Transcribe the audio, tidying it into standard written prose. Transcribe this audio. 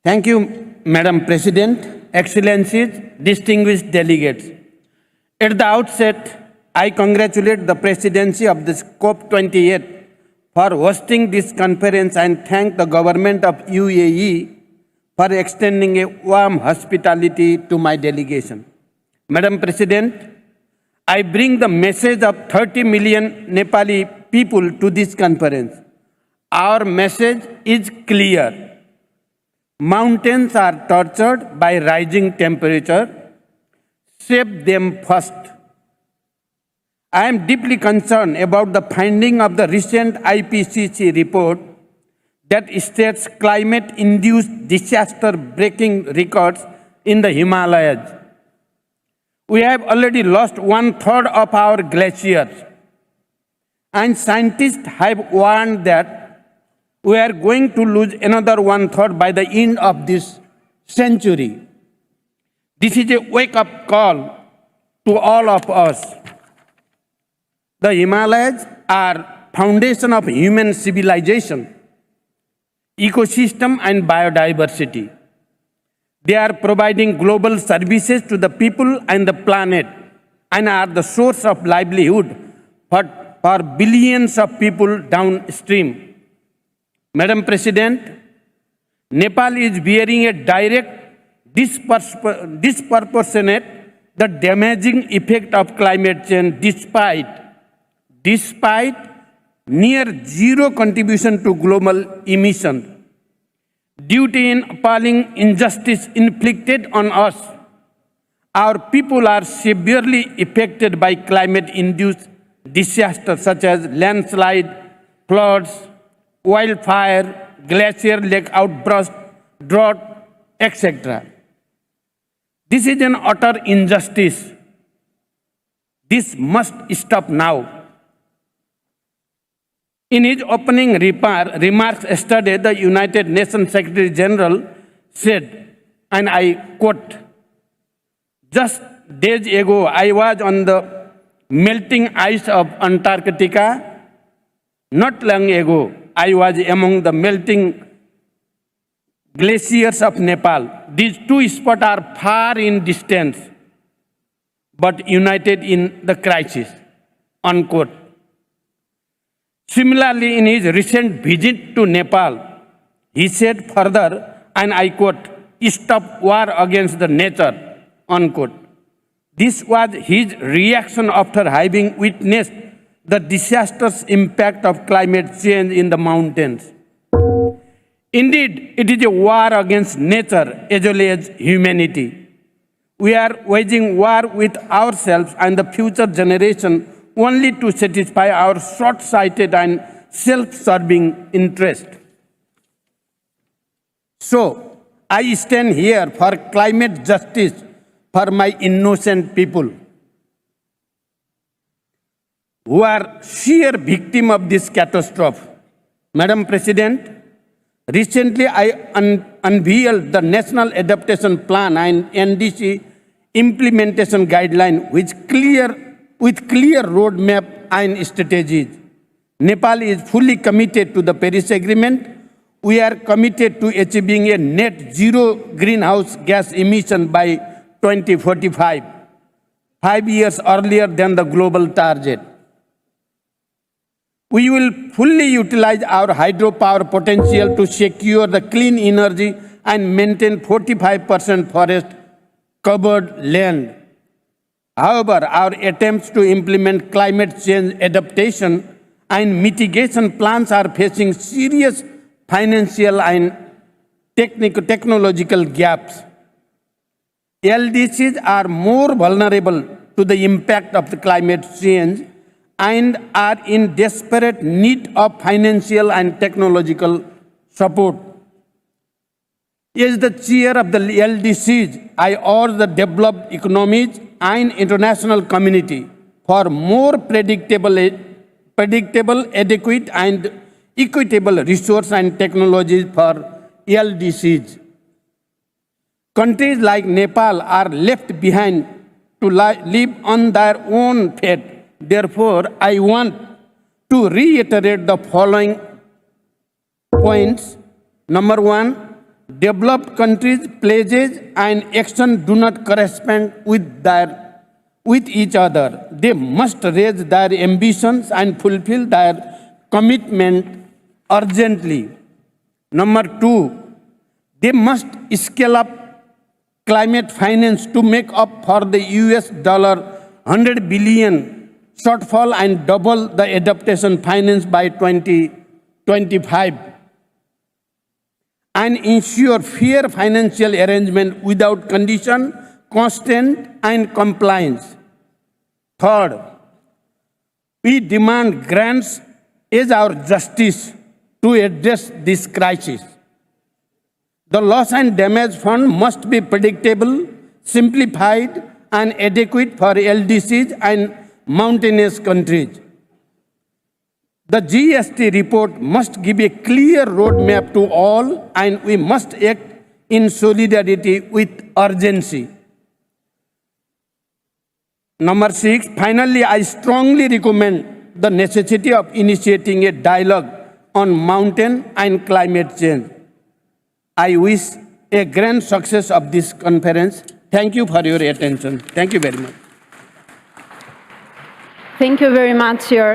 Thank you, Madam President, Excellencies, distinguished delegates. At the outset, I congratulate the presidency of this COP28 for hosting this conference and thank the government of UAE for extending a warm hospitality to my delegation. Madam President, I bring the message of 30 million Nepali people to this conference. Our message is clear. Mountains are tortured by rising temperature. Save them first. I am deeply concerned about the finding of the recent IPCC report that states climate-induced disaster breaking records in the Himalayas. We have already lost 1/3 of our glaciers, and scientists have warned that we are going to lose another 1/3 by the end of this century. This is a wake-up call to all of us. The Himalayas are foundation of human civilization, ecosystem and biodiversity. They are providing global services to the people and the planet and are the source of livelihood for billions of people downstream. Madam President, Nepal is bearing a direct, disproportionate, the damaging effect of climate change despite near zero contribution to global emissions. Due to an appalling injustice inflicted on us, our people are severely affected by climate-induced disasters such as landslide, floods, wildfire, glacier lake outburst, drought, etc. This is an utter injustice. This must stop now. In his opening remarks yesterday, the United Nations Secretary General said, and I quote, "Just days ago, I was on the melting ice of Antarctica. Not long ago, I was among the melting glaciers of Nepal. These two spots are far in distance, but united in the crisis," unquote. Similarly, in his recent visit to Nepal, he said further, and I quote, "Stop war against the nature," unquote. This was his reaction after having witnessed the disastrous impact of climate change in the mountains. Indeed, it is a war against nature as well as humanity. We are waging war with ourselves and the future generation only to satisfy our short-sighted and self-serving interest. So, I stand here for climate justice for my innocent people who are sheer victim of this catastrophe. Madam President, recently I unveiled the National Adaptation Plan and NDC implementation guideline with clear roadmap and strategies. Nepal is fully committed to the Paris Agreement. We are committed to achieving a net zero greenhouse gas emission by 2045, 5 years earlier than the global target. We will fully utilize our hydropower potential to secure the clean energy and maintain 45% forest covered land. However, our attempts to implement climate change adaptation and mitigation plans are facing serious financial and technological gaps. LDCs are more vulnerable to the impact of the climate change and are in desperate need of financial and technological support. As the chair of the LDCs, I urge the developed economies and international community for more predictable, adequate and equitable resource and technologies for LDCs. Countries like Nepal are left behind to live on their own fate. Therefore, I want to reiterate the following points. Number one, developed countries' pledges and action do not correspond with each other. They must raise their ambitions and fulfill their commitment urgently. Number 2, they must scale up climate finance to make up for the US $100 billion shortfall and double the adaptation finance by 2025. And ensure fair financial arrangement without condition, constant, and compliance. Third, we demand grants as our justice to address this crisis. The loss and damage fund must be predictable, simplified, and adequate for LDCs and mountainous countries. The GST report must give a clear roadmap to all, and we must act in solidarity with urgency. Number 6, finally, I strongly recommend the necessity of initiating a dialogue on mountain and climate change. I wish a grand success of this conference. Thank you for your attention. Thank you very much. Thank you very much, Your